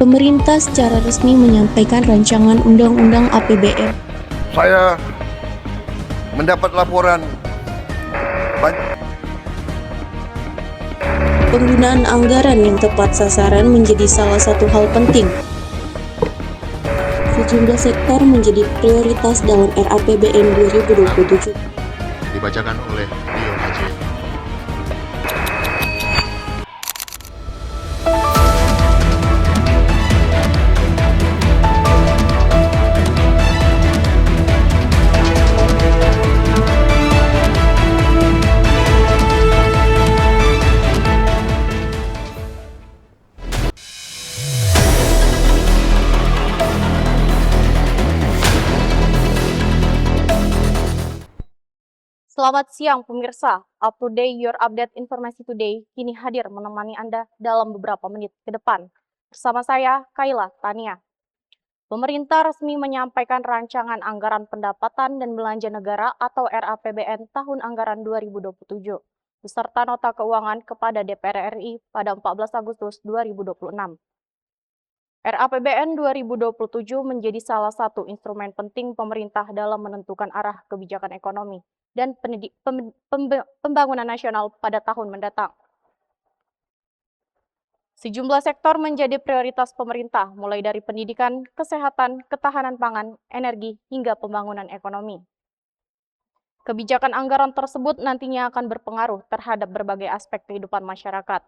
Pemerintah secara resmi menyampaikan rancangan Undang-Undang APBN. Saya mendapat laporan Penggunaan anggaran yang tepat sasaran menjadi salah satu hal penting. Sejumlah sektor menjadi prioritas dalam RAPBN 2027. Dibacakan oleh Rio Haji. Selamat siang pemirsa, Up to Date Your Update Informasi Today kini hadir menemani Anda dalam beberapa menit ke depan. Bersama saya, Kaila Tania. Pemerintah resmi menyampaikan rancangan anggaran pendapatan dan belanja negara atau RAPBN tahun anggaran 2027, beserta nota keuangan kepada DPR RI pada 14 Agustus 2026. RAPBN 2027 menjadi salah satu instrumen penting pemerintah dalam menentukan arah kebijakan ekonomi dan pembangunan nasional pada tahun mendatang. Sejumlah sektor menjadi prioritas pemerintah, mulai dari pendidikan, kesehatan, ketahanan pangan, energi, hingga pembangunan ekonomi. Kebijakan anggaran tersebut nantinya akan berpengaruh terhadap berbagai aspek kehidupan masyarakat.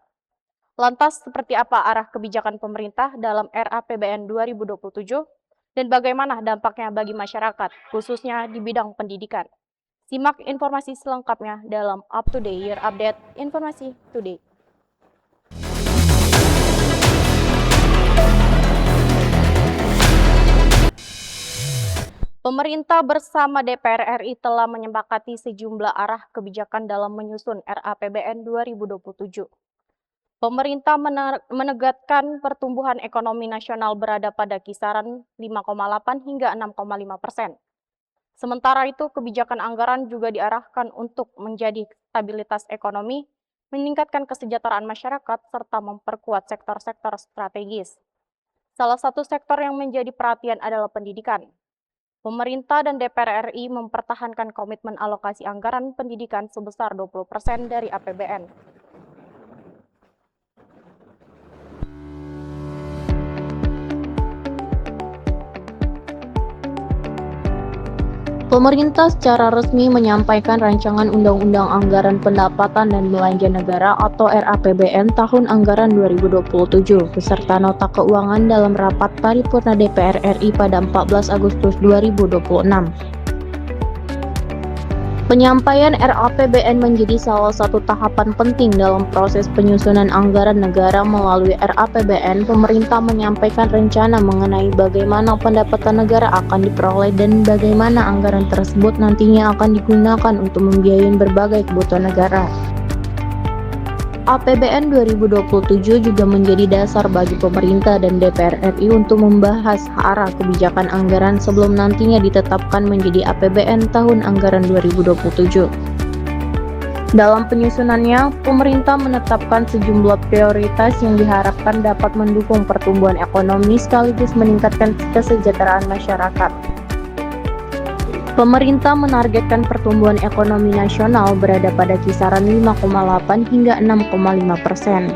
Lantas, seperti apa arah kebijakan pemerintah dalam RAPBN 2027 dan bagaimana dampaknya bagi masyarakat, khususnya di bidang pendidikan? Simak informasi selengkapnya dalam Up to Date Year Update Informasi Today. Pemerintah bersama DPR RI telah menyepakati sejumlah arah kebijakan dalam menyusun RAPBN 2027. Pemerintah menegaskan pertumbuhan ekonomi nasional berada pada kisaran 5,8 hingga 6,5%. Sementara itu, kebijakan anggaran juga diarahkan untuk menjadi stabilitas ekonomi, meningkatkan kesejahteraan masyarakat, serta memperkuat sektor-sektor strategis. Salah satu sektor yang menjadi perhatian adalah pendidikan. Pemerintah dan DPR RI mempertahankan komitmen alokasi anggaran pendidikan sebesar 20% dari APBN. Pemerintah secara resmi menyampaikan rancangan Undang-Undang Anggaran Pendapatan dan Belanja Negara atau RAPBN tahun anggaran 2027 beserta nota keuangan dalam rapat paripurna DPR RI pada 14 Agustus 2026. Penyampaian RAPBN menjadi salah satu tahapan penting dalam proses penyusunan anggaran negara. Melalui RAPBN, pemerintah menyampaikan rencana mengenai bagaimana pendapatan negara akan diperoleh dan bagaimana anggaran tersebut nantinya akan digunakan untuk membiayai berbagai kebutuhan negara. APBN 2027 juga menjadi dasar bagi pemerintah dan DPR RI untuk membahas arah kebijakan anggaran sebelum nantinya ditetapkan menjadi APBN tahun anggaran 2027. Dalam penyusunannya, pemerintah menetapkan sejumlah prioritas yang diharapkan dapat mendukung pertumbuhan ekonomi sekaligus meningkatkan kesejahteraan masyarakat. Pemerintah menargetkan pertumbuhan ekonomi nasional berada pada kisaran 5,8 hingga 6,5%.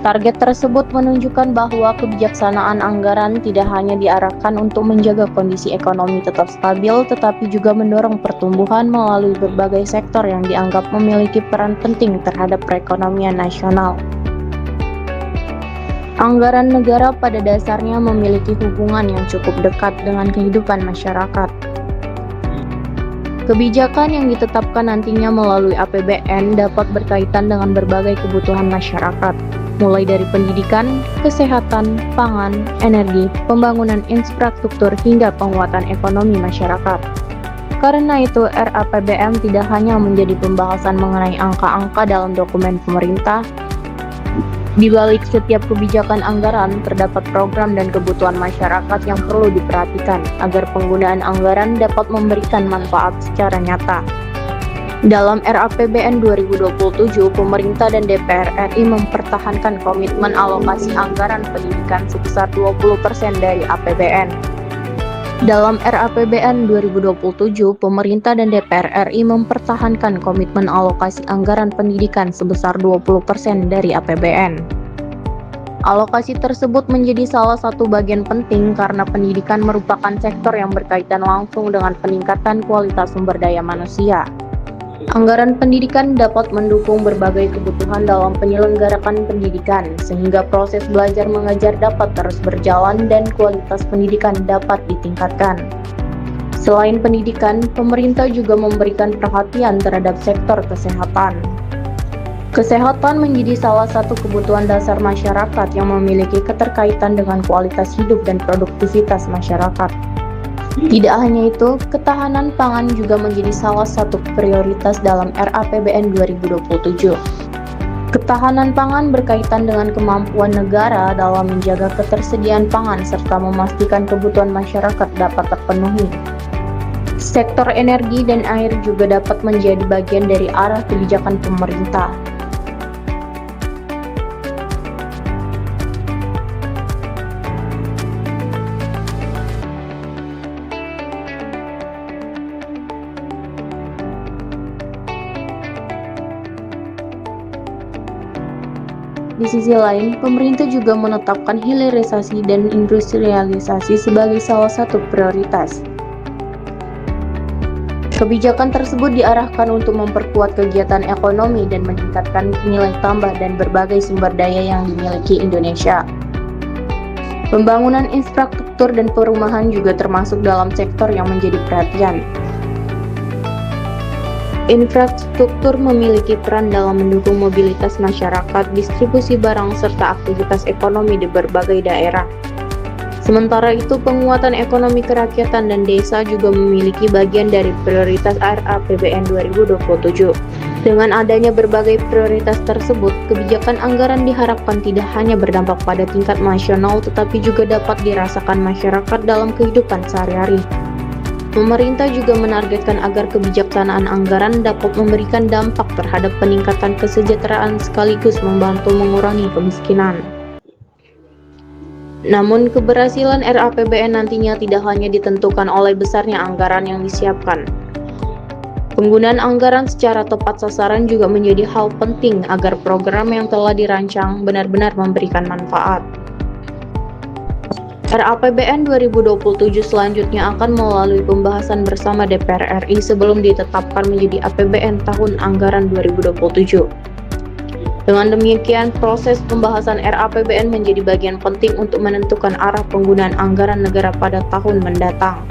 Target tersebut menunjukkan bahwa kebijaksanaan anggaran tidak hanya diarahkan untuk menjaga kondisi ekonomi tetap stabil, tetapi juga mendorong pertumbuhan melalui berbagai sektor yang dianggap memiliki peran penting terhadap perekonomian nasional. Anggaran negara pada dasarnya memiliki hubungan yang cukup dekat dengan kehidupan masyarakat. Kebijakan yang ditetapkan nantinya melalui APBN dapat berkaitan dengan berbagai kebutuhan masyarakat, mulai dari pendidikan, kesehatan, pangan, energi, pembangunan infrastruktur, hingga penguatan ekonomi masyarakat. Karena itu, RAPBN tidak hanya menjadi pembahasan mengenai angka-angka dalam dokumen pemerintah. Di balik setiap kebijakan anggaran, terdapat program dan kebutuhan masyarakat yang perlu diperhatikan agar penggunaan anggaran dapat memberikan manfaat secara nyata. Dalam RAPBN 2027, pemerintah dan DPR RI mempertahankan komitmen alokasi anggaran pendidikan sebesar 20% dari APBN. Dalam RAPBN 2027, pemerintah dan DPR RI mempertahankan komitmen alokasi anggaran pendidikan sebesar 20% dari APBN. Alokasi tersebut menjadi salah satu bagian penting karena pendidikan merupakan sektor yang berkaitan langsung dengan peningkatan kualitas sumber daya manusia. Anggaran pendidikan dapat mendukung berbagai kebutuhan dalam penyelenggarakan pendidikan, sehingga proses belajar mengajar dapat terus berjalan dan kualitas pendidikan dapat ditingkatkan. Selain pendidikan, pemerintah juga memberikan perhatian terhadap sektor kesehatan. Kesehatan menjadi salah satu kebutuhan dasar masyarakat yang memiliki keterkaitan dengan kualitas hidup dan produktivitas masyarakat. Tidak hanya itu, ketahanan pangan juga menjadi salah satu prioritas dalam RAPBN 2027. Ketahanan pangan berkaitan dengan kemampuan negara dalam menjaga ketersediaan pangan serta memastikan kebutuhan masyarakat dapat terpenuhi. Sektor energi dan air juga dapat menjadi bagian dari arah kebijakan pemerintah. Di sisi lain, pemerintah juga menetapkan hilirisasi dan industrialisasi sebagai salah satu prioritas. Kebijakan tersebut diarahkan untuk memperkuat kegiatan ekonomi dan meningkatkan nilai tambah dan berbagai sumber daya yang dimiliki Indonesia. Pembangunan infrastruktur dan perumahan juga termasuk dalam sektor yang menjadi perhatian. Infrastruktur memiliki peran dalam mendukung mobilitas masyarakat, distribusi barang, serta aktivitas ekonomi di berbagai daerah. Sementara itu, penguatan ekonomi kerakyatan dan desa juga memiliki bagian dari prioritas RAPBN 2027. Dengan adanya berbagai prioritas tersebut, kebijakan anggaran diharapkan tidak hanya berdampak pada tingkat nasional, tetapi juga dapat dirasakan masyarakat dalam kehidupan sehari-hari. Pemerintah juga menargetkan agar kebijaksanaan anggaran dapat memberikan dampak terhadap peningkatan kesejahteraan sekaligus membantu mengurangi kemiskinan. Namun, keberhasilan RAPBN nantinya tidak hanya ditentukan oleh besarnya anggaran yang disiapkan. Penggunaan anggaran secara tepat sasaran juga menjadi hal penting agar program yang telah dirancang benar-benar memberikan manfaat. RAPBN 2027 selanjutnya akan melalui pembahasan bersama DPR RI sebelum ditetapkan menjadi APBN tahun anggaran 2027. Dengan demikian, proses pembahasan RAPBN menjadi bagian penting untuk menentukan arah penggunaan anggaran negara pada tahun mendatang.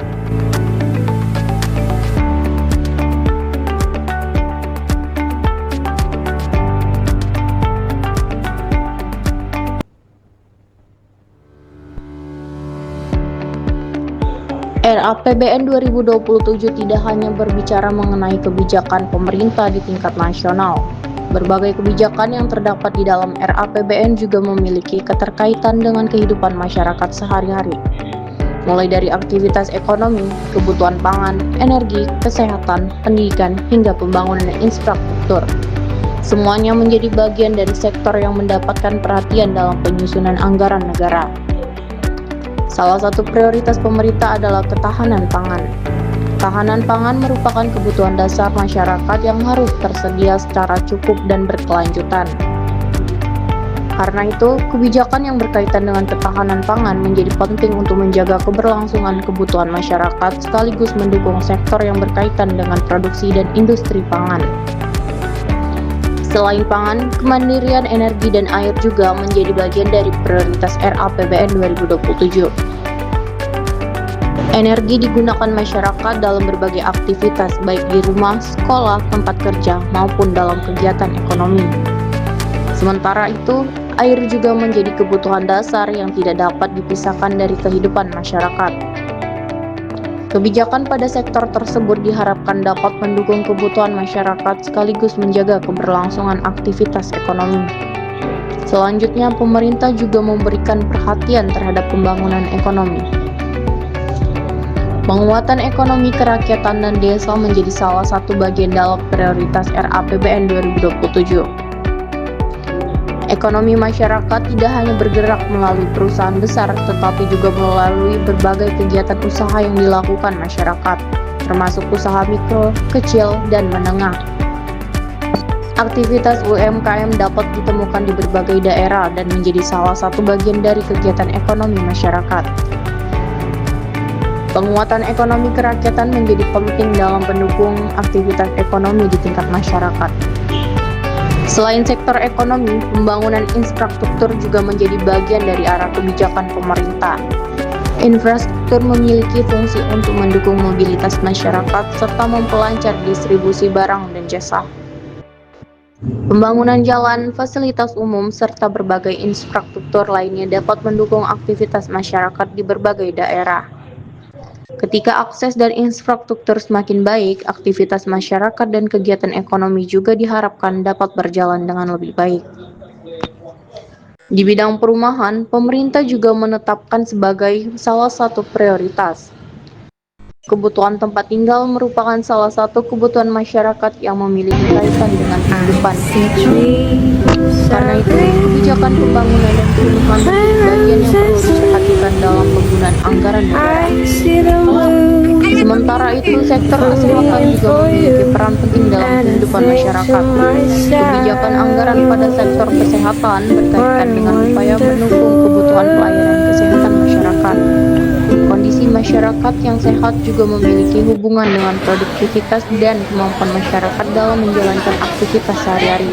RAPBN 2027 tidak hanya berbicara mengenai kebijakan pemerintah di tingkat nasional. Berbagai kebijakan yang terdapat di dalam RAPBN juga memiliki keterkaitan dengan kehidupan masyarakat sehari-hari. Mulai dari aktivitas ekonomi, kebutuhan pangan, energi, kesehatan, pendidikan, hingga pembangunan infrastruktur. Semuanya menjadi bagian dari sektor yang mendapatkan perhatian dalam penyusunan anggaran negara. Salah satu prioritas pemerintah adalah ketahanan pangan. Ketahanan pangan merupakan kebutuhan dasar masyarakat yang harus tersedia secara cukup dan berkelanjutan. Karena itu, kebijakan yang berkaitan dengan ketahanan pangan menjadi penting untuk menjaga keberlangsungan kebutuhan masyarakat sekaligus mendukung sektor yang berkaitan dengan produksi dan industri pangan. Selain pangan, kemandirian energi dan air juga menjadi bagian dari prioritas RAPBN 2027. Energi digunakan masyarakat dalam berbagai aktivitas, baik di rumah, sekolah, tempat kerja, maupun dalam kegiatan ekonomi. Sementara itu, air juga menjadi kebutuhan dasar yang tidak dapat dipisahkan dari kehidupan masyarakat. Kebijakan pada sektor tersebut diharapkan dapat mendukung kebutuhan masyarakat sekaligus menjaga keberlangsungan aktivitas ekonomi. Selanjutnya, pemerintah juga memberikan perhatian terhadap pembangunan ekonomi. Penguatan ekonomi kerakyatan dan desa menjadi salah satu bagian dalam prioritas RAPBN 2027. Ekonomi masyarakat tidak hanya bergerak melalui perusahaan besar, tetapi juga melalui berbagai kegiatan usaha yang dilakukan masyarakat, termasuk usaha mikro, kecil, dan menengah. Aktivitas UMKM dapat ditemukan di berbagai daerah dan menjadi salah satu bagian dari kegiatan ekonomi masyarakat. Penguatan ekonomi kerakyatan menjadi penting dalam mendukung aktivitas ekonomi di tingkat masyarakat. Selain sektor ekonomi, pembangunan infrastruktur juga menjadi bagian dari arah kebijakan pemerintah. Infrastruktur memiliki fungsi untuk mendukung mobilitas masyarakat serta memperlancar distribusi barang dan jasa. Pembangunan jalan, fasilitas umum, serta berbagai infrastruktur lainnya dapat mendukung aktivitas masyarakat di berbagai daerah. Ketika akses dan infrastruktur semakin baik, aktivitas masyarakat dan kegiatan ekonomi juga diharapkan dapat berjalan dengan lebih baik. Di bidang perumahan, pemerintah juga menetapkan sebagai salah satu prioritas. Kebutuhan tempat tinggal merupakan salah satu kebutuhan masyarakat yang memiliki kaitan dengan kehidupan. Karena itu, kebijakan pembangunan dan perumahan menjadi bagian yang perlu diperhatikan dalam penggunaan anggaran negara. Sementara itu, sektor kesehatan juga memiliki peran penting dalam kehidupan masyarakat. Kebijakan anggaran pada sektor kesehatan berkaitan dengan upaya mendukung kebutuhan pelayanan kesehatan masyarakat. Kondisi masyarakat yang sehat juga memiliki hubungan dengan produktivitas dan kemampuan masyarakat dalam menjalankan aktivitas sehari-hari.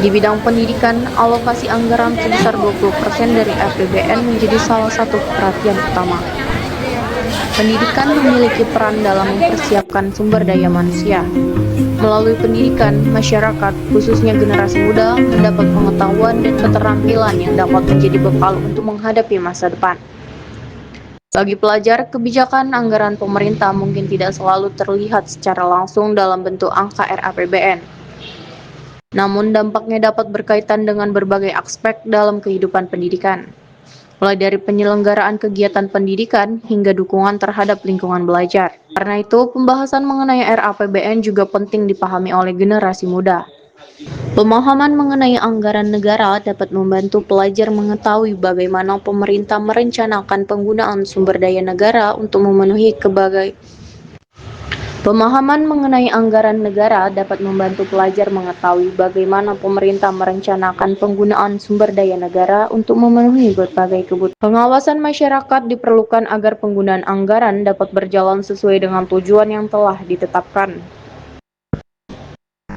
Di bidang pendidikan, alokasi anggaran sebesar 20% dari APBN menjadi salah satu perhatian utama. Pendidikan memiliki peran dalam mempersiapkan sumber daya manusia. Melalui pendidikan, masyarakat, khususnya generasi muda, mendapat pengetahuan dan keterampilan yang dapat menjadi bekal untuk menghadapi masa depan. Bagi pelajar, kebijakan anggaran pemerintah mungkin tidak selalu terlihat secara langsung dalam bentuk angka RAPBN. Namun dampaknya dapat berkaitan dengan berbagai aspek dalam kehidupan pendidikan, mulai dari penyelenggaraan kegiatan pendidikan hingga dukungan terhadap lingkungan belajar. Karena itu, pembahasan mengenai RAPBN juga penting dipahami oleh generasi muda. Pemahaman mengenai anggaran negara dapat membantu pelajar mengetahui bagaimana pemerintah merencanakan penggunaan sumber daya negara untuk memenuhi Pemahaman mengenai anggaran negara dapat membantu pelajar mengetahui bagaimana pemerintah merencanakan penggunaan sumber daya negara untuk memenuhi berbagai kebutuhan. Pengawasan masyarakat diperlukan agar penggunaan anggaran dapat berjalan sesuai dengan tujuan yang telah ditetapkan.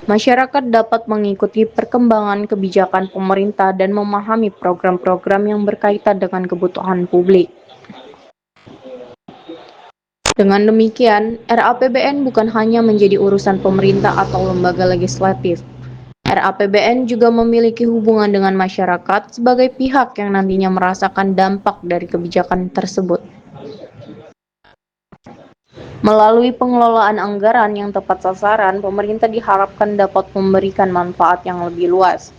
Masyarakat dapat mengikuti perkembangan kebijakan pemerintah dan memahami program-program yang berkaitan dengan kebutuhan publik. Dengan demikian, RAPBN bukan hanya menjadi urusan pemerintah atau lembaga legislatif. RAPBN juga memiliki hubungan dengan masyarakat sebagai pihak yang nantinya merasakan dampak dari kebijakan tersebut. Melalui pengelolaan anggaran yang tepat sasaran, pemerintah diharapkan dapat memberikan manfaat yang lebih luas.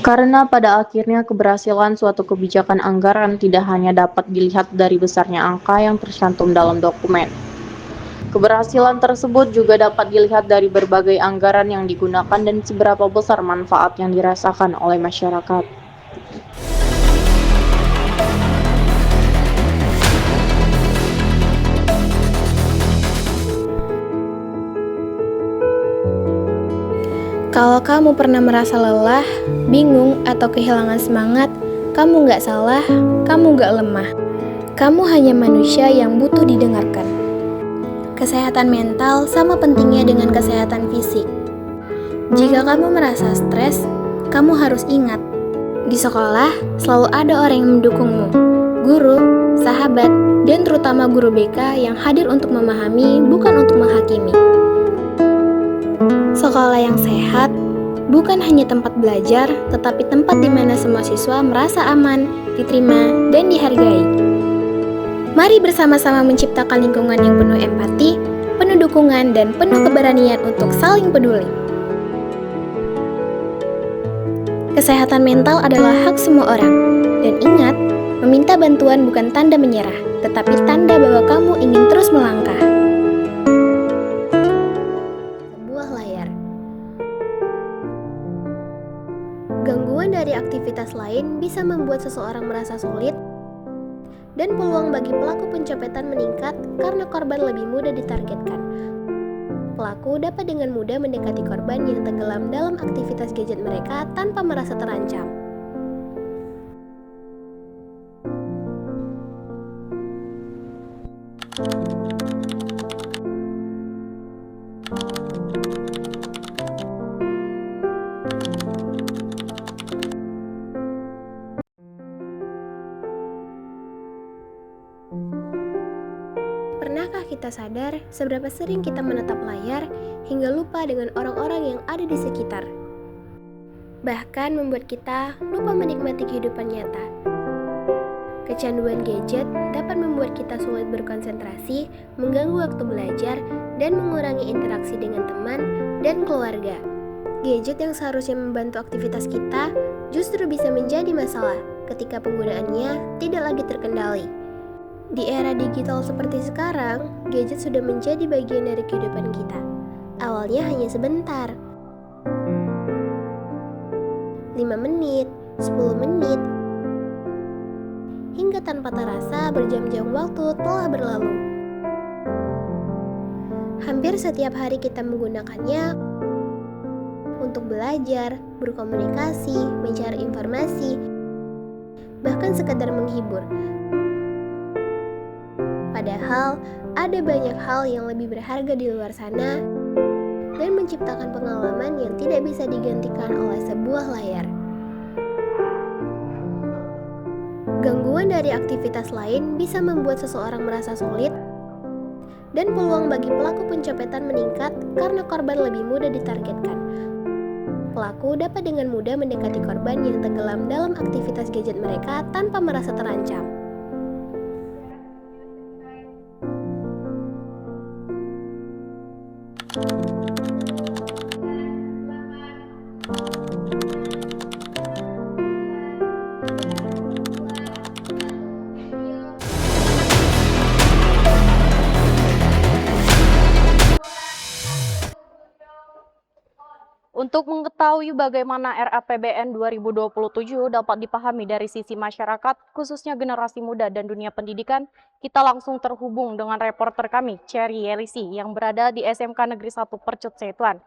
Karena pada akhirnya keberhasilan suatu kebijakan anggaran tidak hanya dapat dilihat dari besarnya angka yang tercantum dalam dokumen. Keberhasilan tersebut juga dapat dilihat dari berbagai anggaran yang digunakan dan seberapa besar manfaat yang dirasakan oleh masyarakat. Kalau kamu pernah merasa lelah, bingung, atau kehilangan semangat, kamu nggak salah, kamu nggak lemah. Kamu hanya manusia yang butuh didengarkan. Kesehatan mental sama pentingnya dengan kesehatan fisik. Jika kamu merasa stres, kamu harus ingat, di sekolah selalu ada orang yang mendukungmu. Guru, sahabat, dan terutama guru BK yang hadir untuk memahami, bukan untuk menghakimi. Sekolah yang sehat bukan hanya tempat belajar, tetapi tempat di mana semua siswa merasa aman, diterima, dan dihargai. Mari bersama-sama menciptakan lingkungan yang penuh empati, penuh dukungan, dan penuh keberanian untuk saling peduli. Kesehatan mental adalah hak semua orang. Dan ingat, Meminta bantuan bukan tanda menyerah, tetapi tanda bahwa kamu ingin terus melangkah. Sebuah layar. Gangguan dari aktivitas lain bisa membuat seseorang merasa sulit dan peluang bagi pelaku pencopetan meningkat karena korban lebih mudah ditargetkan. Pelaku dapat dengan mudah mendekati korban yang tenggelam dalam aktivitas gadget mereka tanpa merasa terancam. Pernahkah kita sadar seberapa sering kita menatap layar hingga lupa dengan orang-orang yang ada di sekitar? Bahkan membuat kita lupa menikmati kehidupan nyata. Kecanduan gadget dapat membuat kita sulit berkonsentrasi, mengganggu waktu belajar, dan mengurangi interaksi dengan teman dan keluarga. Gadget yang seharusnya membantu aktivitas kita justru bisa menjadi masalah ketika penggunaannya tidak lagi terkendali. Di era digital seperti sekarang, gadget sudah menjadi bagian dari kehidupan kita. Awalnya hanya sebentar. 5 menit, 10 menit, hingga tanpa terasa berjam-jam waktu telah berlalu. Hampir setiap hari kita menggunakannya untuk belajar, berkomunikasi, mencari informasi, bahkan sekadar menghibur. Padahal, ada banyak hal yang lebih berharga di luar sana dan menciptakan pengalaman yang tidak bisa digantikan oleh sebuah layar. Gangguan dari aktivitas lain bisa membuat seseorang merasa sulit dan peluang bagi pelaku pencopetan meningkat karena korban lebih mudah ditargetkan. Pelaku dapat dengan mudah mendekati korban yang tenggelam dalam aktivitas gadget mereka tanpa merasa terancam. Untuk mengetahui bagaimana RAPBN 2027 dapat dipahami dari sisi masyarakat, khususnya generasi muda dan dunia pendidikan, kita langsung terhubung dengan reporter kami, Cherry Yelisi, yang berada di SMK Negeri 1 Percut Setuan.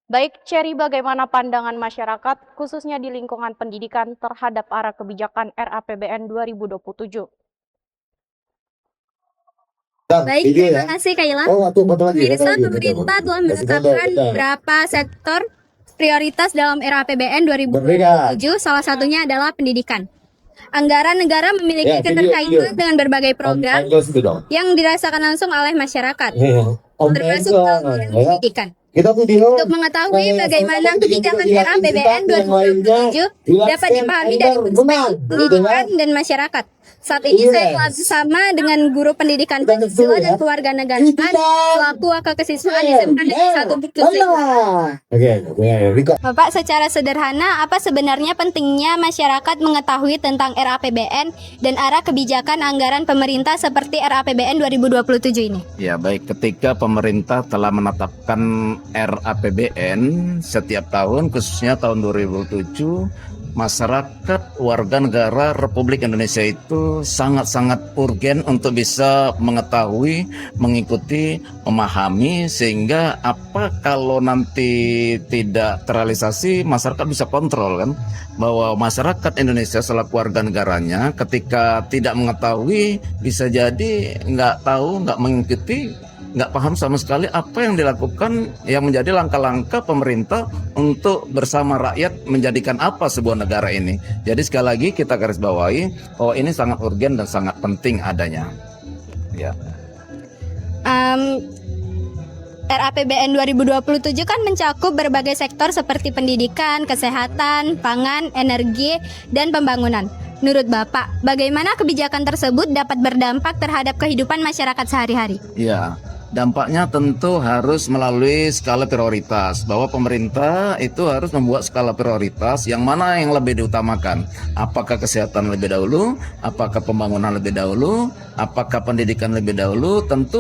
Baik, Cherry, bagaimana pandangan masyarakat, khususnya di lingkungan pendidikan, terhadap arah kebijakan RAPBN 2027? Baik, terima kasih Kaila. Pemirsa, pemerintah telah menetapkan beberapa sektor prioritas dalam RAPBN 2027, salah satunya adalah pendidikan. Anggaran negara memiliki keterkaitan dengan berbagai program yang dirasakan langsung oleh masyarakat, termasuk pendidikan. Untuk mengetahui bagaimana kebijakan RAPBN 2027 dapat dipahami dari perspektif pendidikan dan masyarakat. Saat ini saya telah bersama dengan guru pendidikan Pancasila dan keluarga negaraan selaku wakil kesiswaan SMK Negeri 1 Percut Setuan. Bapak, secara sederhana, apa sebenarnya pentingnya masyarakat mengetahui tentang RAPBN dan arah kebijakan anggaran pemerintah seperti RAPBN 2027 ini? Ya, baik, ketika pemerintah telah menetapkan RAPBN setiap tahun, khususnya tahun 2007, masyarakat warga negara Republik Indonesia itu sangat-sangat urgen untuk bisa mengetahui, mengikuti, memahami, sehingga apa kalau nanti tidak terrealisasi, masyarakat bisa kontrol kan, bahwa masyarakat Indonesia selaku warga negaranya ketika tidak mengetahui bisa jadi nggak tahu, nggak mengikuti, nggak paham sama sekali apa yang dilakukan, yang menjadi langkah-langkah pemerintah untuk bersama rakyat menjadikan apa sebuah negara ini. Jadi sekali lagi kita garis bawahi bahwa ini sangat urgen dan sangat penting adanya. Ya. RAPBN 2027 kan mencakup berbagai sektor seperti pendidikan, kesehatan, pangan, energi, dan pembangunan. Menurut Bapak, bagaimana kebijakan tersebut dapat berdampak terhadap kehidupan masyarakat sehari-hari? Ya. Dampaknya tentu harus melalui skala prioritas, bahwa pemerintah itu harus membuat skala prioritas yang mana yang lebih diutamakan. Apakah kesehatan lebih dahulu, apakah pembangunan lebih dahulu, apakah pendidikan lebih dahulu. Tentu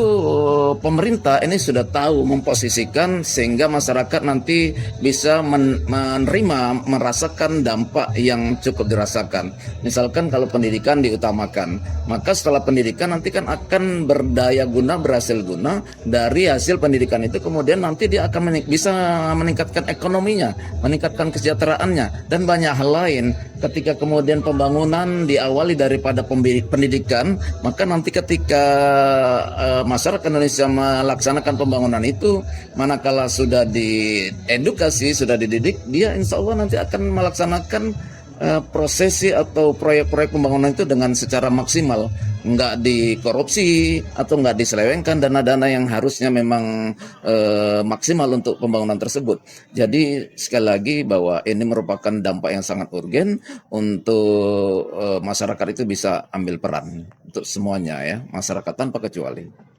pemerintah ini sudah tahu memposisikan sehingga masyarakat nanti bisa menerima, merasakan dampak yang cukup dirasakan. Misalkan kalau pendidikan diutamakan, maka setelah pendidikan nanti kan akan berdaya guna, berhasil guna dari hasil pendidikan itu, kemudian nanti dia akan bisa meningkatkan ekonominya, meningkatkan kesejahteraannya, dan banyak hal lain. Ketika kemudian pembangunan diawali daripada pendidikan, maka nanti ketika masyarakat Indonesia melaksanakan pembangunan itu, manakala sudah diedukasi, sudah dididik, dia insya Allah nanti akan melaksanakan prosesi atau proyek-proyek pembangunan itu dengan secara maksimal, nggak dikorupsi atau nggak diselewengkan dana-dana yang harusnya memang maksimal untuk pembangunan tersebut. Jadi sekali lagi bahwa ini merupakan dampak yang sangat urgen untuk masyarakat itu bisa ambil peran untuk semuanya ya, masyarakat tanpa kecuali.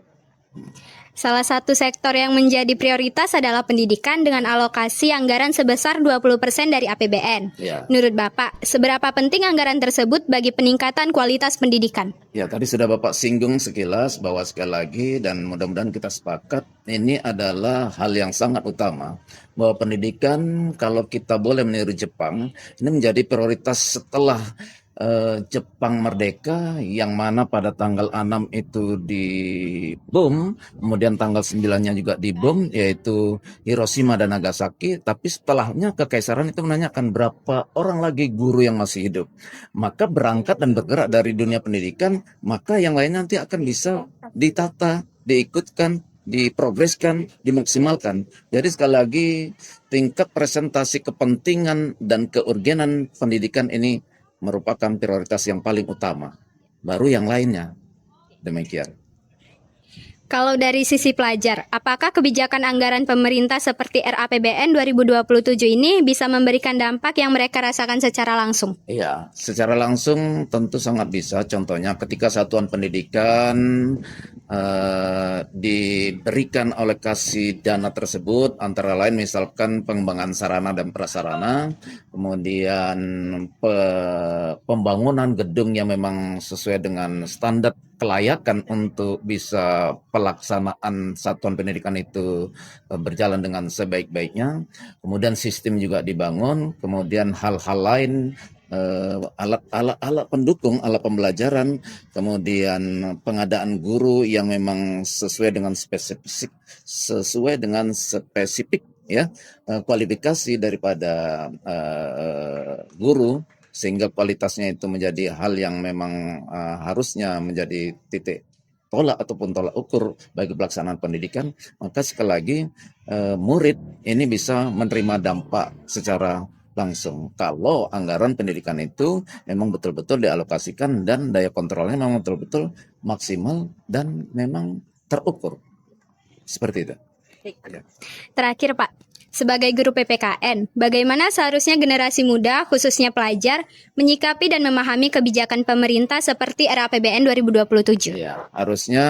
Salah satu sektor yang menjadi prioritas adalah pendidikan dengan alokasi anggaran sebesar 20% dari APBN. Ya. Menurut Bapak, seberapa penting anggaran tersebut bagi peningkatan kualitas pendidikan? Ya, tadi sudah Bapak singgung sekilas bahwa sekali lagi, dan mudah-mudahan kita sepakat, ini adalah hal yang sangat utama. Bahwa pendidikan, kalau kita boleh meniru Jepang, ini menjadi prioritas setelah Jepang merdeka, yang mana pada tanggal 6 itu dibom, kemudian tanggal 9-nya juga dibom, yaitu Hiroshima dan Nagasaki. Tapi setelahnya kekaisaran itu menanyakan berapa orang lagi guru yang masih hidup. Maka berangkat dan bergerak dari dunia pendidikan, maka yang lainnya nanti akan bisa ditata, diikutkan, diprogreskan, dimaksimalkan. Jadi sekali lagi, tingkat presentasi kepentingan dan keurgenan pendidikan ini merupakan prioritas yang paling utama, baru yang lainnya. Demikian. Kalau dari sisi pelajar, apakah kebijakan anggaran pemerintah seperti RAPBN 2027 ini bisa memberikan dampak yang mereka rasakan secara langsung? Iya, secara langsung tentu sangat bisa. Contohnya ketika satuan pendidikan diberikan alokasi dana tersebut, antara lain misalkan pengembangan sarana dan prasarana, kemudian pembangunan gedung yang memang sesuai dengan standar kelayakan untuk bisa pelaksanaan satuan pendidikan itu berjalan dengan sebaik-baiknya. Kemudian sistem juga dibangun, kemudian hal-hal lain, alat pendukung, alat pembelajaran, kemudian pengadaan guru yang memang sesuai dengan spesifik ya, kualifikasi daripada guru, sehingga kualitasnya itu menjadi hal yang memang harusnya menjadi titik tolak ataupun tolak ukur bagi pelaksanaan pendidikan. Maka sekali lagi murid ini bisa menerima dampak secara langsung kalau anggaran pendidikan itu memang betul-betul dialokasikan dan daya kontrolnya memang betul-betul maksimal dan memang terukur. Seperti itu. Ya. Terakhir Pak, sebagai guru PPKN, bagaimana seharusnya generasi muda, khususnya pelajar, menyikapi dan memahami kebijakan pemerintah seperti RAPBN 2027? Ya, harusnya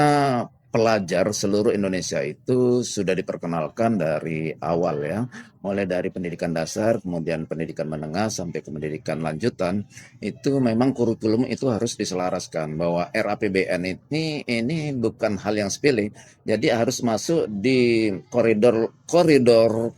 pelajar seluruh Indonesia itu sudah diperkenalkan dari awal ya, mulai dari pendidikan dasar, kemudian pendidikan menengah sampai ke pendidikan lanjutan. Itu memang kurikulum itu harus diselaraskan bahwa RAPBN ini bukan hal yang sepele. Jadi harus masuk di koridor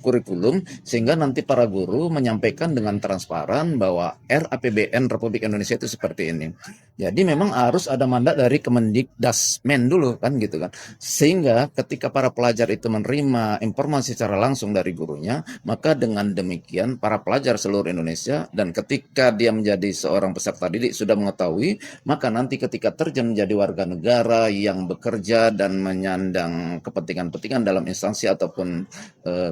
kurikulum sehingga nanti para guru menyampaikan dengan transparan bahwa RAPBN Republik Indonesia itu seperti ini. Jadi memang harus ada mandat dari Kemendikdasmen dulu kan gitu kan. Sehingga ketika para pelajar itu menerima informasi secara langsung dari gurunya, maka dengan demikian para pelajar seluruh Indonesia, dan ketika dia menjadi seorang peserta didik sudah mengetahui, maka nanti ketika terjun menjadi warga negara yang bekerja dan menyandang kepentingan-kepentingan dalam instansi ataupun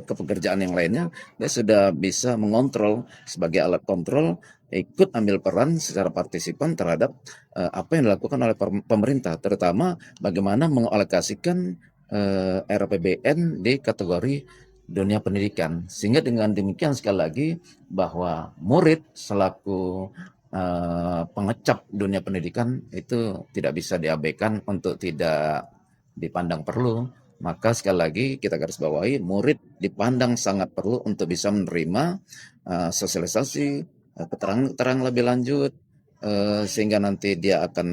kepekerjaan yang lainnya, dia sudah bisa mengontrol sebagai alat kontrol, ikut ambil peran secara partisipan terhadap apa yang dilakukan oleh pemerintah, terutama bagaimana mengalokasikan RAPBN di kategori dunia pendidikan. Sehingga dengan demikian sekali lagi bahwa murid selaku pengecap dunia pendidikan itu tidak bisa diabaikan untuk tidak dipandang perlu, Maka sekali lagi kita garis bawahi, murid dipandang sangat perlu untuk bisa menerima sosialisasi, keterangan lebih lanjut, sehingga nanti dia akan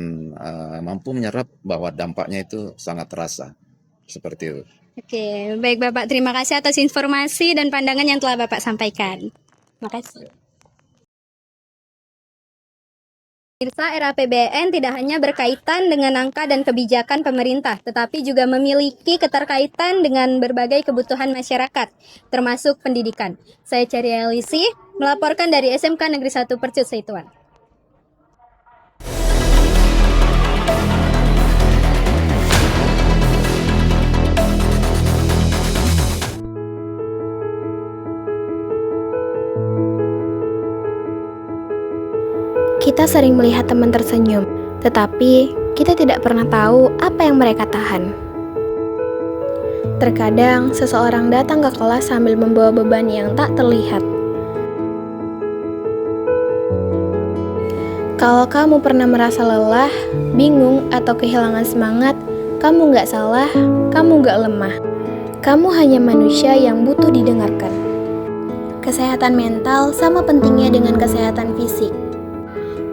mampu menyerap bahwa dampaknya itu sangat terasa. Seperti itu. Oke, baik Bapak. Terima kasih atas informasi dan pandangan yang telah Bapak sampaikan. Terima kasih. Pemirsa, RAPBN tidak hanya berkaitan dengan angka dan kebijakan pemerintah, tetapi juga memiliki keterkaitan dengan berbagai kebutuhan masyarakat, termasuk pendidikan. Saya Ceria Elisi, melaporkan dari SMK Negeri 1 Percut Seituan. Kita sering melihat teman tersenyum, tetapi kita tidak pernah tahu apa yang mereka tahan. Terkadang, seseorang datang ke kelas sambil membawa beban yang tak terlihat. Kalau kamu pernah merasa lelah, bingung, atau kehilangan semangat, kamu nggak salah, kamu nggak lemah. Kamu hanya manusia yang butuh didengarkan. Kesehatan mental sama pentingnya dengan kesehatan fisik.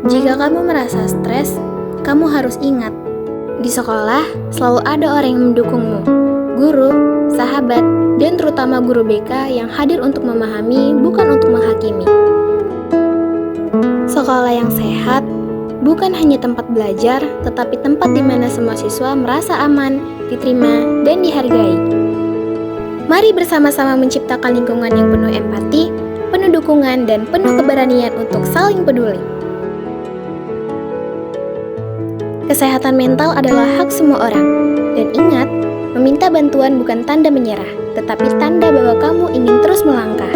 Jika kamu merasa stres, kamu harus ingat, di sekolah selalu ada orang yang mendukungmu, guru, sahabat, dan terutama guru BK yang hadir untuk memahami, bukan untuk menghakimi. Sekolah yang sehat bukan hanya tempat belajar, tetapi tempat di mana semua siswa merasa aman, diterima, dan dihargai. Mari bersama-sama menciptakan lingkungan yang penuh empati, penuh dukungan, dan penuh keberanian untuk saling peduli. Kesehatan mental adalah hak semua orang. Dan ingat, meminta bantuan bukan tanda menyerah, tetapi tanda bahwa kamu ingin terus melangkah.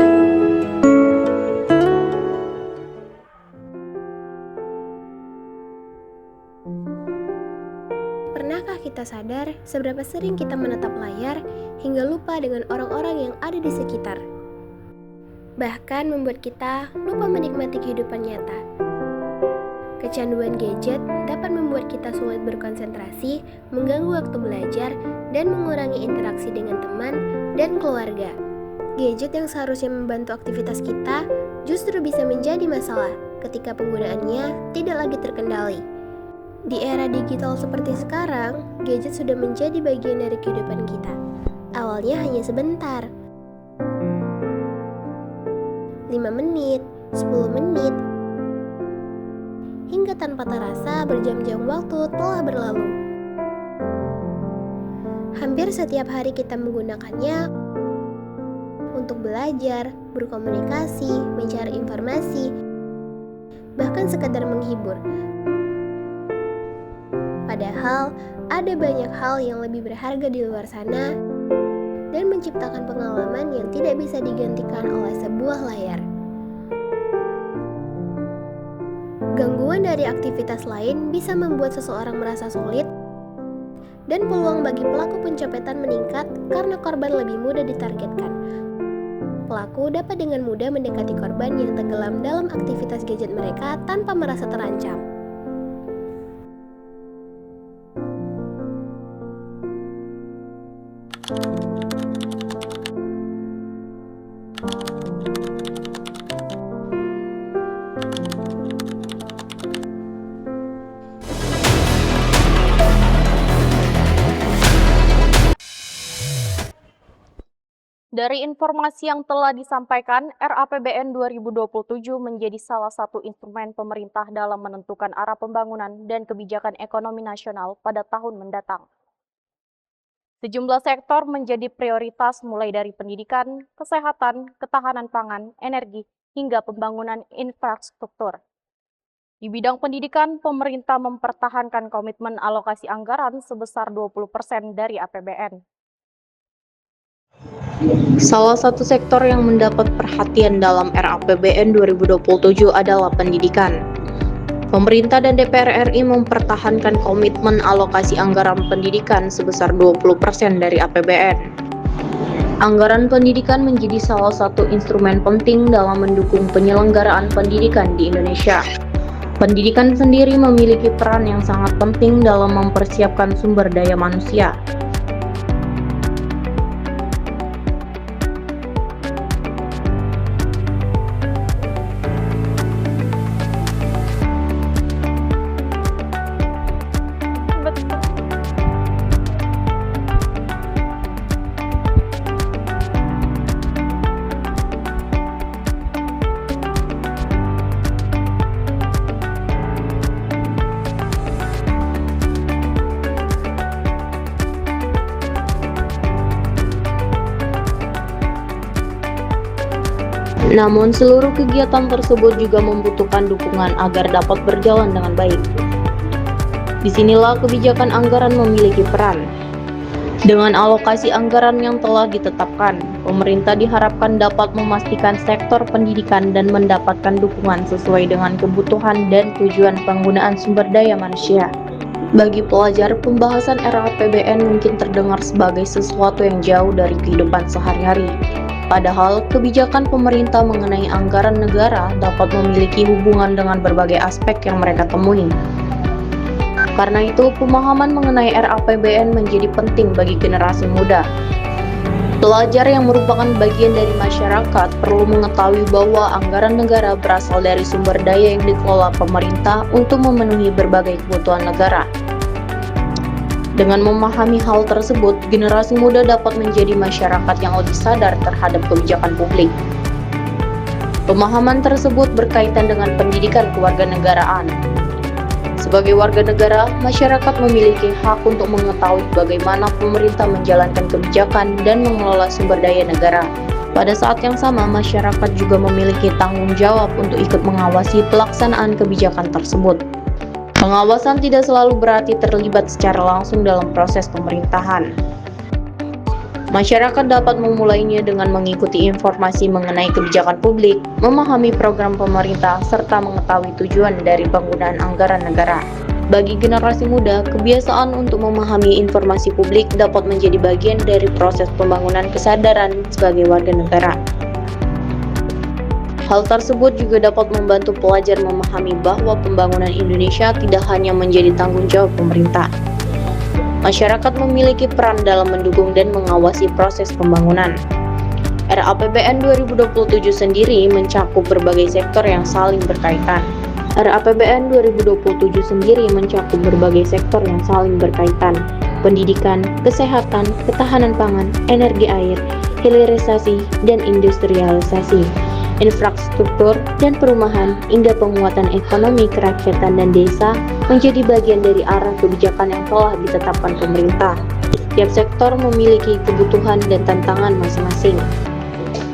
Pernahkah kita sadar seberapa sering kita menatap layar hingga lupa dengan orang-orang yang ada di sekitar? Bahkan membuat kita lupa menikmati kehidupan nyata. Kecanduan gadget dapat membuat kita sulit berkonsentrasi, mengganggu waktu belajar, dan mengurangi interaksi dengan teman dan keluarga. Gadget yang seharusnya membantu aktivitas kita justru bisa menjadi masalah ketika penggunaannya tidak lagi terkendali. Di era digital seperti sekarang, gadget sudah menjadi bagian dari kehidupan kita. Awalnya hanya sebentar. 5 menit, 10 menit, hingga tanpa terasa berjam-jam waktu telah berlalu. Hampir setiap hari kita menggunakannya untuk belajar, berkomunikasi, mencari informasi, bahkan sekadar menghibur. Padahal, ada banyak hal yang lebih berharga di luar sana dan menciptakan pengalaman yang tidak bisa digantikan oleh sebuah layar. Gangguan dari aktivitas lain bisa membuat seseorang merasa sulit dan peluang bagi pelaku pencopetan meningkat karena korban lebih mudah ditargetkan. Pelaku dapat dengan mudah mendekati korban yang tenggelam dalam aktivitas gadget mereka tanpa merasa terancam. Dari informasi yang telah disampaikan, RAPBN 2027 menjadi salah satu instrumen pemerintah dalam menentukan arah pembangunan dan kebijakan ekonomi nasional pada tahun mendatang. Sejumlah sektor menjadi prioritas mulai dari pendidikan, kesehatan, ketahanan pangan, energi, hingga pembangunan infrastruktur. Di bidang pendidikan, pemerintah mempertahankan komitmen alokasi anggaran sebesar 20% dari APBN. Salah satu sektor yang mendapat perhatian dalam RAPBN 2027 adalah pendidikan. Pemerintah dan DPR RI mempertahankan komitmen alokasi anggaran pendidikan sebesar 20% dari APBN. Anggaran pendidikan menjadi salah satu instrumen penting dalam mendukung penyelenggaraan pendidikan di Indonesia. Pendidikan sendiri memiliki peran yang sangat penting dalam mempersiapkan sumber daya manusia. Namun, seluruh kegiatan tersebut juga membutuhkan dukungan agar dapat berjalan dengan baik. Disinilah kebijakan anggaran memiliki peran. Dengan alokasi anggaran yang telah ditetapkan, pemerintah diharapkan dapat memastikan sektor pendidikan dan mendapatkan dukungan sesuai dengan kebutuhan dan tujuan penggunaan sumber daya manusia. Bagi pelajar, pembahasan RAPBN mungkin terdengar sebagai sesuatu yang jauh dari kehidupan sehari-hari. Padahal, kebijakan pemerintah mengenai anggaran negara dapat memiliki hubungan dengan berbagai aspek yang mereka temui. Karena itu, pemahaman mengenai RAPBN menjadi penting bagi generasi muda. Pelajar yang merupakan bagian dari masyarakat perlu mengetahui bahwa anggaran negara berasal dari sumber daya yang dikelola pemerintah untuk memenuhi berbagai kebutuhan negara. Dengan memahami hal tersebut, generasi muda dapat menjadi masyarakat yang lebih sadar terhadap kebijakan publik. Pemahaman tersebut berkaitan dengan pendidikan kewarganegaraan. Sebagai warga negara, masyarakat memiliki hak untuk mengetahui bagaimana pemerintah menjalankan kebijakan dan mengelola sumber daya negara. Pada saat yang sama, masyarakat juga memiliki tanggung jawab untuk ikut mengawasi pelaksanaan kebijakan tersebut. Pengawasan tidak selalu berarti terlibat secara langsung dalam proses pemerintahan. Masyarakat dapat memulainya dengan mengikuti informasi mengenai kebijakan publik, memahami program pemerintah, serta mengetahui tujuan dari penggunaan anggaran negara. Bagi generasi muda, kebiasaan untuk memahami informasi publik dapat menjadi bagian dari proses pembangunan kesadaran sebagai warga negara. Hal tersebut juga dapat membantu pelajar memahami bahwa pembangunan Indonesia tidak hanya menjadi tanggung jawab pemerintah. Masyarakat memiliki peran dalam mendukung dan mengawasi proses pembangunan. RAPBN 2027 sendiri mencakup berbagai sektor yang saling berkaitan. RAPBN 2027 sendiri mencakup berbagai sektor yang saling berkaitan. Pendidikan, kesehatan, ketahanan pangan, energi air, hilirisasi, dan industrialisasi, infrastruktur dan perumahan, hingga penguatan ekonomi kerakyatan dan desa menjadi bagian dari arah kebijakan yang telah ditetapkan pemerintah. Tiap sektor memiliki kebutuhan dan tantangan masing-masing.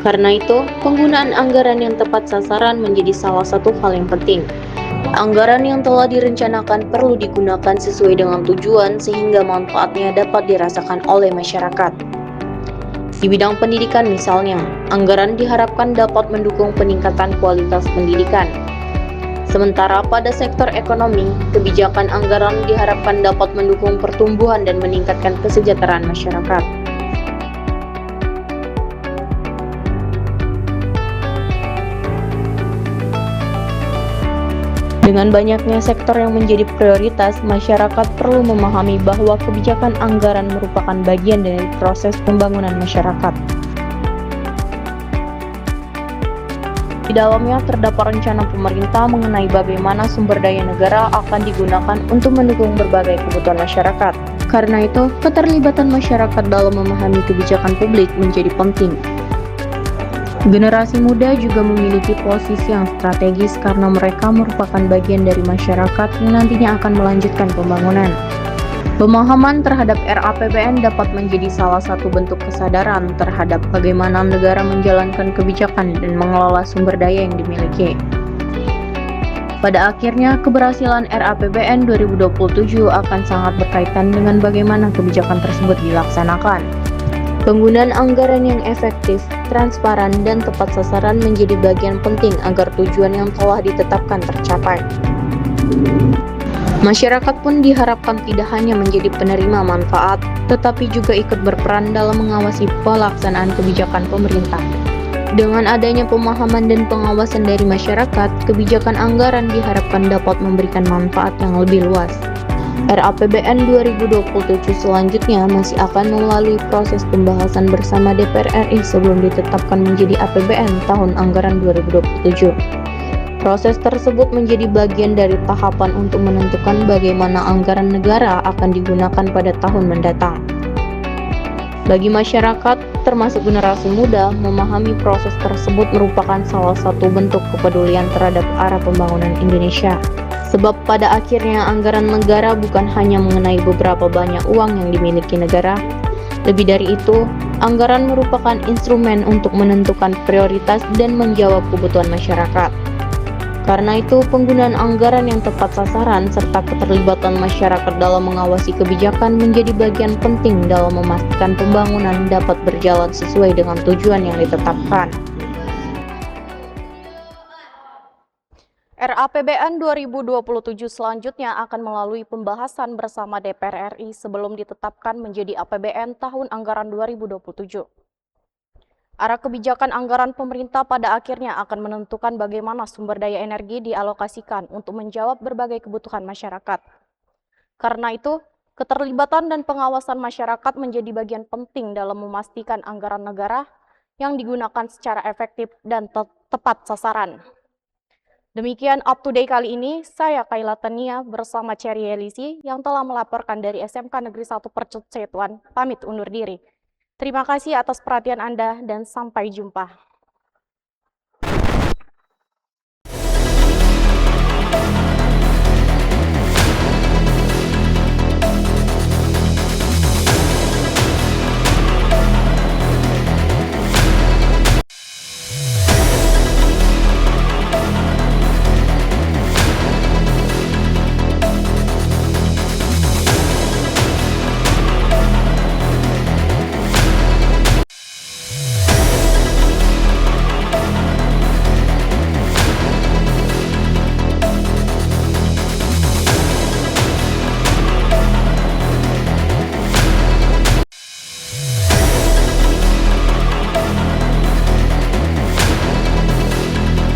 Karena itu, penggunaan anggaran yang tepat sasaran menjadi salah satu hal yang penting. Anggaran yang telah direncanakan perlu digunakan sesuai dengan tujuan sehingga manfaatnya dapat dirasakan oleh masyarakat. Di bidang pendidikan misalnya, anggaran diharapkan dapat mendukung peningkatan kualitas pendidikan. Sementara pada sektor ekonomi, kebijakan anggaran diharapkan dapat mendukung pertumbuhan dan meningkatkan kesejahteraan masyarakat. Dengan banyaknya sektor yang menjadi prioritas, masyarakat perlu memahami bahwa kebijakan anggaran merupakan bagian dari proses pembangunan masyarakat. Di dalamnya terdapat rencana pemerintah mengenai bagaimana sumber daya negara akan digunakan untuk mendukung berbagai kebutuhan masyarakat. Karena itu, keterlibatan masyarakat dalam memahami kebijakan publik menjadi penting. Generasi muda juga memiliki posisi yang strategis karena mereka merupakan bagian dari masyarakat yang nantinya akan melanjutkan pembangunan. Pemahaman terhadap RAPBN dapat menjadi salah satu bentuk kesadaran terhadap bagaimana negara menjalankan kebijakan dan mengelola sumber daya yang dimiliki. Pada akhirnya, keberhasilan RAPBN 2027 akan sangat berkaitan dengan bagaimana kebijakan tersebut dilaksanakan. Penggunaan anggaran yang efektif, transparan, dan tepat sasaran menjadi bagian penting agar tujuan yang telah ditetapkan tercapai. Masyarakat pun diharapkan tidak hanya menjadi penerima manfaat, tetapi juga ikut berperan dalam mengawasi pelaksanaan kebijakan pemerintah. Dengan adanya pemahaman dan pengawasan dari masyarakat, kebijakan anggaran diharapkan dapat memberikan manfaat yang lebih luas. RAPBN 2027 selanjutnya masih akan melalui proses pembahasan bersama DPR RI sebelum ditetapkan menjadi APBN tahun anggaran 2027. Proses tersebut menjadi bagian dari tahapan untuk menentukan bagaimana anggaran negara akan digunakan pada tahun mendatang. Bagi masyarakat, termasuk generasi muda, memahami proses tersebut merupakan salah satu bentuk kepedulian terhadap arah pembangunan Indonesia. Sebab pada akhirnya anggaran negara bukan hanya mengenai beberapa banyak uang yang dimiliki negara. Lebih dari itu, Anggaran merupakan instrumen untuk menentukan prioritas dan menjawab kebutuhan masyarakat. Karena itu, penggunaan anggaran yang tepat sasaran serta keterlibatan masyarakat dalam mengawasi kebijakan menjadi bagian penting dalam memastikan pembangunan dapat berjalan sesuai dengan tujuan yang ditetapkan. RAPBN 2027 selanjutnya akan melalui pembahasan bersama DPR RI sebelum ditetapkan menjadi APBN tahun anggaran 2027. Arah kebijakan anggaran pemerintah pada akhirnya akan menentukan bagaimana sumber daya energi dialokasikan untuk menjawab berbagai kebutuhan masyarakat. Karena itu, keterlibatan dan pengawasan masyarakat menjadi bagian penting dalam memastikan anggaran negara yang digunakan secara efektif dan tepat sasaran. Demikian up to date kali ini, saya Kayla Tania bersama Cherry Elisi yang telah melaporkan dari SMK Negeri 1 Percut Setuan, pamit undur diri. Terima kasih atas perhatian Anda dan sampai jumpa.